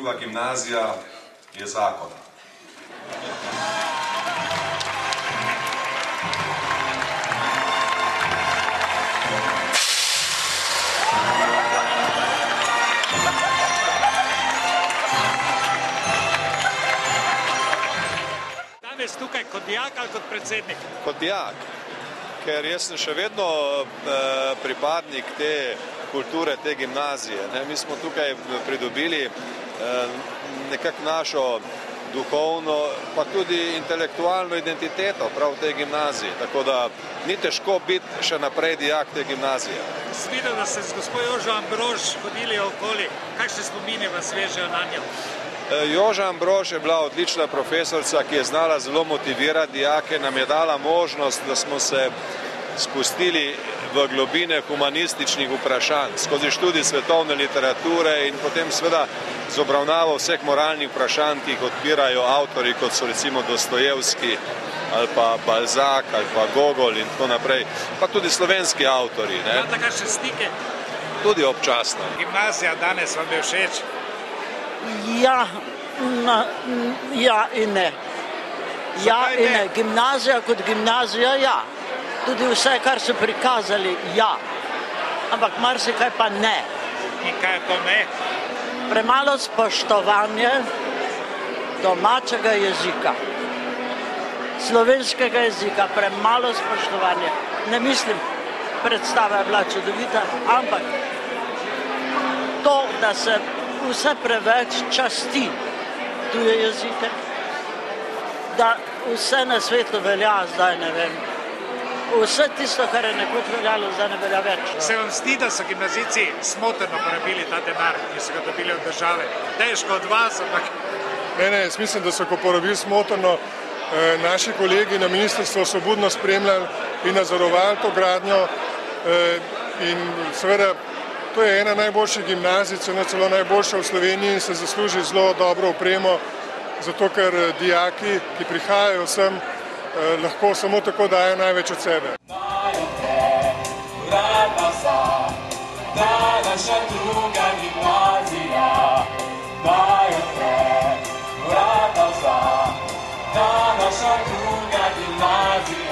druga gimnazija je zakon. Danes tukaj kot dijak ali kot predsednik? Kot dijak, ker jaz sem še vedno pripadnik te kulture, te gimnazije. Mi smo tukaj pridobili nekako našo duhovno, pa tudi intelektualno identiteto prav v tej gimnaziji. Tako da ni težko biti še naprej dijak te gimnazije. Sem videl, da ste z gospod Jožo Ambrož hodili okoli. Kakšne spomine vas vežejo na njo? Joža Ambrož je bila odlična profesorica, ki je znala zelo motivirati dijake, nam je dala možnost, da smo se spustili v globine humanističnih vprašanj, skozi študij svetovne literature in potem seveda z obravnavo vseh moralnih vprašanj, ki jih odpirajo avtori, kot so recimo Dostojevski ali pa Balzac ali pa Gogol in tako naprej, pa tudi slovenski avtori. Imate kakšne stike? Tudi občasno. Gimnazija danes vam je všeč? Ja in ne. Ja in ne. Gimnazija kot gimnazija, ja. Tudi vse, kar so prikazali, ja. Ampak marsikaj pa ne. In kaj je to ne? Premalo spoštovanje domačega jezika. Slovenskega jezika, premalo spoštovanje. Ne mislim, predstava je bila čudovita, ampak to, da se vse preveč časti tuje jezike, da vse na svetu velja, zdaj ne vem. Vse tisto, kar je nekoč veljalo, zdaj ne velja več. Se vam zdi, da so gimnazijci smotrno porabili ta denar, ki so ga dobili od države? Težko od vas, ampak... Ne, jaz mislim, da so ga porabili smotrno. Naši kolegi na ministrstvu so budno spremljali in nadzorovali to gradnjo in seveda to je ena najboljših gimnazij, celo najboljša v Sloveniji in se zasluži zelo dobro opremo, zato ker dijaki, ki prihajajo sem, lahko samo tako dajo največ od sebe. Dajo te, vrata sa, da naša druga gimnazija. Dajo te, vrata sa, da naša druga gimnazija.